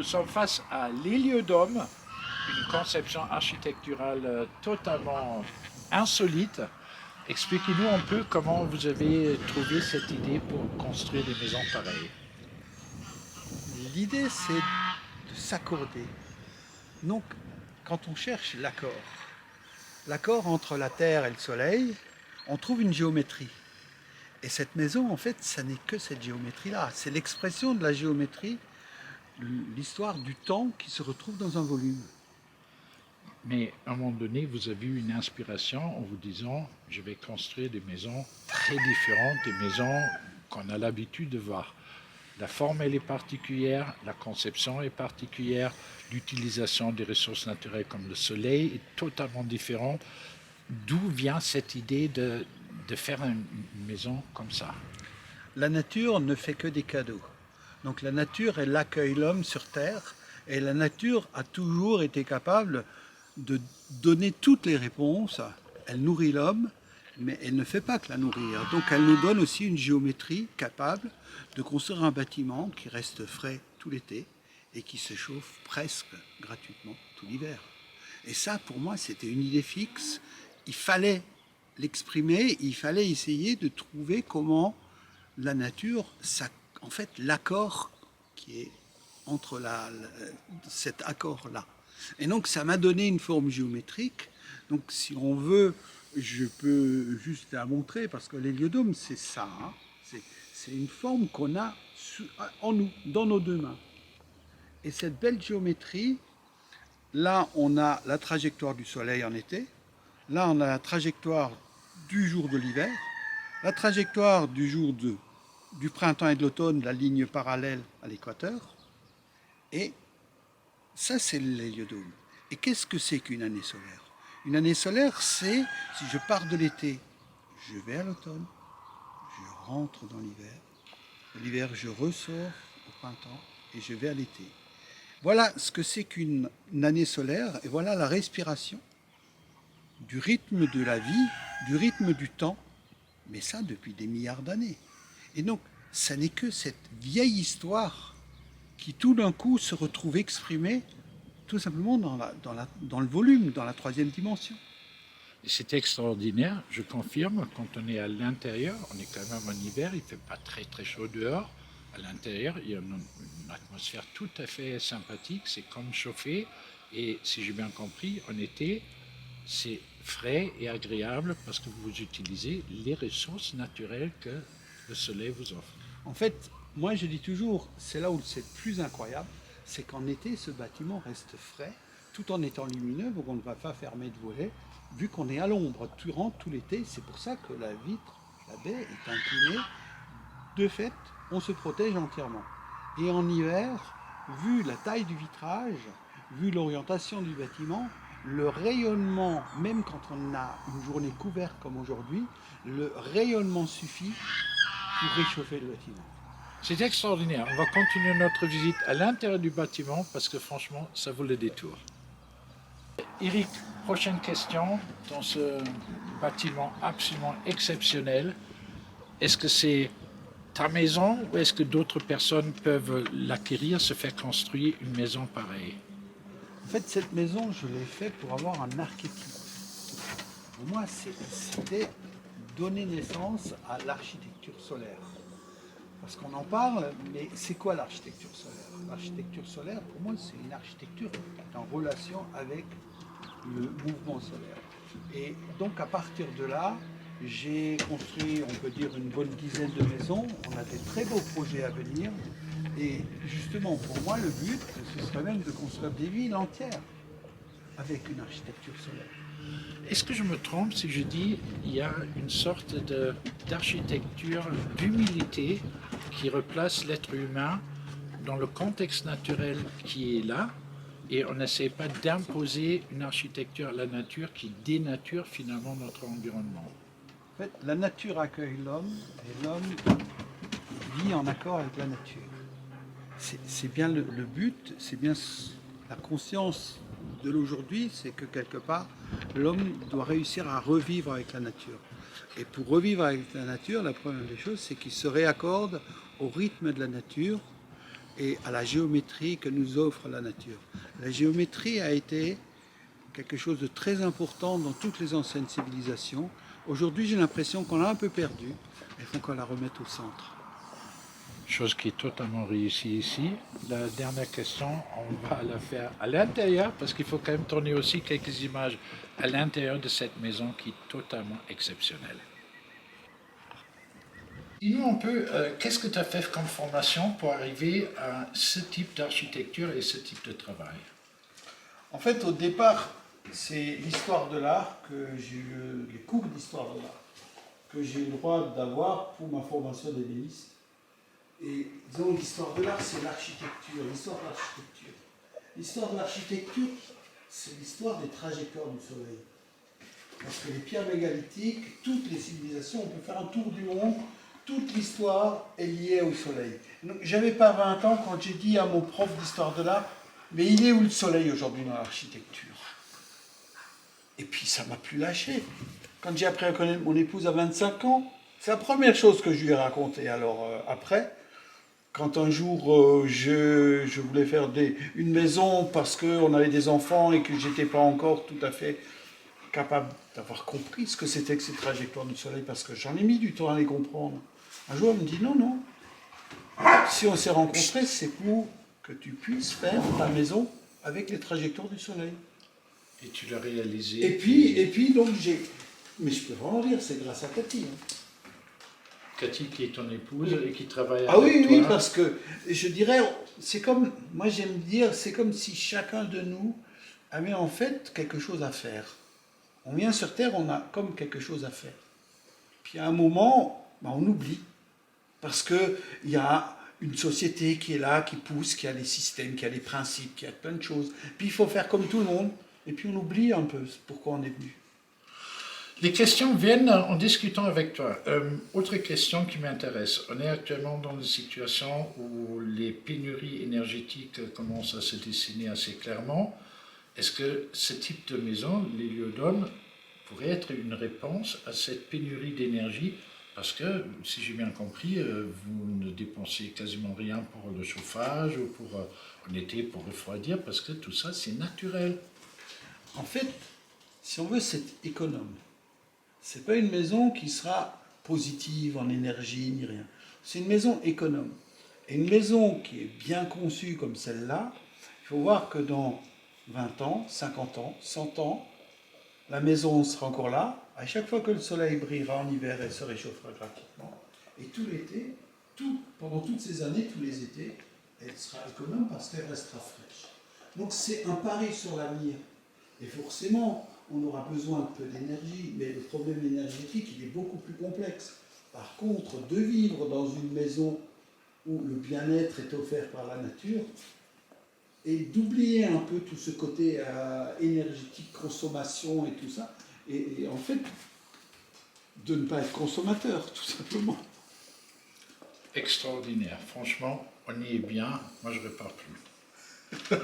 nous sommes face à l'héliodôme, une conception architecturale totalement insolite. Expliquez-nous un peu comment vous avez trouvé cette idée pour construire des maisons pareilles. L'idée, c'est de s'accorder. Donc, quand on cherche l'accord entre la Terre et le Soleil, on trouve une géométrie. Et cette maison, en fait, ça n'est que cette géométrie-là. C'est l'expression de la géométrie, l'histoire du temps qui se retrouve dans un volume. Mais à un moment donné, vous avez eu une inspiration en vous disant, je vais construire des maisons très différentes, des maisons qu'on a l'habitude de voir. La forme, elle est particulière, la conception est particulière, l'utilisation des ressources naturelles comme le soleil est totalement différente. D'où vient cette idée de faire une maison comme ça? La nature ne fait que des cadeaux. Donc la nature, elle accueille l'homme sur Terre, et la nature a toujours été capable de donner toutes les réponses. Elle nourrit l'homme, mais elle ne fait pas que la nourrir. Donc elle nous donne aussi une géométrie capable de construire un bâtiment qui reste frais tout l'été et qui se chauffe presque gratuitement tout l'hiver. Et ça, pour moi, c'était une idée fixe. Il fallait l'exprimer, il fallait essayer de trouver comment la nature, en fait, l'accord qui est entre cet accord-là. Et donc, ça m'a donné une forme géométrique. Donc, si on veut, je peux juste la montrer, parce que l'héliodôme, c'est ça. Hein. C'est une forme qu'on a en nous, dans nos deux mains. Et cette belle géométrie, là, on a la trajectoire du soleil en été. Là, on a la trajectoire du jour de l'hiver. La trajectoire du printemps et de l'automne, la ligne parallèle à l'équateur. Et ça, c'est l'héliodôme. Et qu'est-ce que c'est qu'une année solaire? Une année solaire, c'est si je pars de l'été, je vais à l'automne, je rentre dans l'hiver. L'hiver, je ressors au printemps et je vais à l'été. Voilà ce que c'est qu'une année solaire et voilà la respiration du rythme de la vie, du rythme du temps, mais ça depuis des milliards d'années. Et donc, ça n'est que cette vieille histoire qui tout d'un coup se retrouve exprimée tout simplement dans le volume, dans la troisième dimension. C'est extraordinaire, je confirme, quand on est à l'intérieur, on est quand même en hiver, il ne fait pas très très chaud dehors. À l'intérieur, il y a une atmosphère tout à fait sympathique, c'est comme chauffé. Et si j'ai bien compris, en été, c'est frais et agréable parce que vous utilisez les ressources naturelles que le soleil vous offre. En fait, moi je dis toujours, c'est là où c'est le plus incroyable, c'est qu'en été, ce bâtiment reste frais, tout en étant lumineux, donc on ne va pas fermer de volets, vu qu'on est à l'ombre durant tout l'été. C'est pour ça que la vitre, la baie est inclinée. De fait, on se protège entièrement. Et en hiver, vu la taille du vitrage, vu l'orientation du bâtiment, le rayonnement, même quand on a une journée couverte comme aujourd'hui, le rayonnement suffit pour réchauffer le bâtiment. C'est extraordinaire. On va continuer notre visite à l'intérieur du bâtiment parce que franchement, ça vaut le détour. Eric, prochaine question. Dans ce bâtiment absolument exceptionnel, est-ce que c'est ta maison ou est-ce que d'autres personnes peuvent l'acquérir, se faire construire une maison pareille? En fait, cette maison, je l'ai faite pour avoir un archétype. Pour moi, c'était donner naissance à l'architecture solaire. Parce qu'on en parle, mais c'est quoi l'architecture solaire? L'architecture solaire, pour moi, c'est une architecture qui est en relation avec le mouvement solaire. Et donc, à partir de là, j'ai construit, on peut dire, une bonne dizaine de maisons. On a des très beaux projets à venir. Et justement, pour moi, le but, ce serait même de construire des villes entières avec une architecture solaire. Est-ce que je me trompe si je dis qu'il y a une sorte d'architecture d'humilité qui replace l'être humain dans le contexte naturel qui est là et on n'essaie pas d'imposer une architecture à la nature qui dénature finalement notre environnement? En fait, la nature accueille l'homme et l'homme vit en accord avec la nature. C'est bien le but, c'est bien la conscience de l'aujourd'hui, c'est que quelque part, l'homme doit réussir à revivre avec la nature. Et pour revivre avec la nature, la première des choses, c'est qu'il se réaccorde au rythme de la nature et à la géométrie que nous offre la nature. La géométrie a été quelque chose de très important dans toutes les anciennes civilisations. Aujourd'hui, j'ai l'impression qu'on l'a un peu perdue. Il faut qu'on la remette au centre. Chose qui est totalement réussie ici. La dernière question, on va la faire à l'intérieur, parce qu'il faut quand même tourner aussi quelques images à l'intérieur de cette maison qui est totalement exceptionnelle. Dis-nous un peu, qu'est-ce que tu as fait comme formation pour arriver à ce type d'architecture et ce type de travail? En fait, au départ, c'est l'histoire de l'art que j'ai eu, les cours d'histoire de l'art que j'ai eu le droit d'avoir pour ma formation d'ébéniste. Et disons, l'histoire de l'art, c'est l'architecture, l'histoire de l'architecture. L'histoire de l'architecture, c'est l'histoire des trajectoires du soleil. Parce que les pierres mégalithiques, toutes les civilisations, on peut faire un tour du monde, toute l'histoire est liée au soleil. J'avais pas 20 ans quand j'ai dit à mon prof d'histoire de l'art, mais il est où le soleil aujourd'hui dans l'architecture? Et puis ça m'a plus lâché. Quand j'ai appris à connaître mon épouse à 25 ans, c'est la première chose que je lui ai racontée. Alors après, quand un jour je voulais faire une maison parce qu'on avait des enfants et que j'étais pas encore tout à fait capable d'avoir compris ce que c'était que ces trajectoires du soleil, parce que j'en ai mis du temps à les comprendre. Un jour, elle me dit non, non. Si on s'est rencontrés, c'est pour que tu puisses faire ta maison avec les trajectoires du soleil. Et tu l'as réalisé. Et puis donc j'ai... Mais je peux vraiment dire, c'est grâce à Cathy. Cathy qui est ton épouse et qui travaille avec toi. Ah oui, toi. oui, parce que je dirais, c'est comme, moi j'aime dire, c'est comme si chacun de nous avait en fait quelque chose à faire. On vient sur Terre, on a comme quelque chose à faire. Puis à un moment, on oublie. Parce qu'il y a une société qui est là, qui pousse, qui a des systèmes, qui a des principes, qui a plein de choses. Puis il faut faire comme tout le monde. Et puis on oublie un peu pourquoi on est venu. Les questions viennent en discutant avec toi. Autre question qui m'intéresse. On est actuellement dans une situation où les pénuries énergétiques commencent à se dessiner assez clairement. Est-ce que ce type de maison, l'héliodôme, pourrait être une réponse à cette pénurie d'énergie? Parce que, si j'ai bien compris, vous ne dépensez quasiment rien pour le chauffage ou pour, en été pour refroidir, parce que tout ça, c'est naturel. En fait, si on veut, c'est économe. C'est pas une maison qui sera positive en énergie ni rien. C'est une maison économe. Et une maison qui est bien conçue comme celle-là, il faut voir que dans 20 ans, 50 ans, 100 ans, la maison sera encore là. À chaque fois que le soleil brillera en hiver, elle se réchauffera gratuitement. Et tout l'été, pendant toutes ces années, tous les étés, elle sera économe parce qu'elle restera fraîche. Donc c'est un pari sur l'avenir. Et forcément, on aura besoin de peu d'énergie, mais le problème énergétique, il est beaucoup plus complexe. Par contre, de vivre dans une maison où le bien-être est offert par la nature, et d'oublier un peu tout ce côté énergétique, consommation et tout ça, et en fait, de ne pas être consommateur, tout simplement. Extraordinaire. Franchement, on y est bien. Moi, je ne repars plus.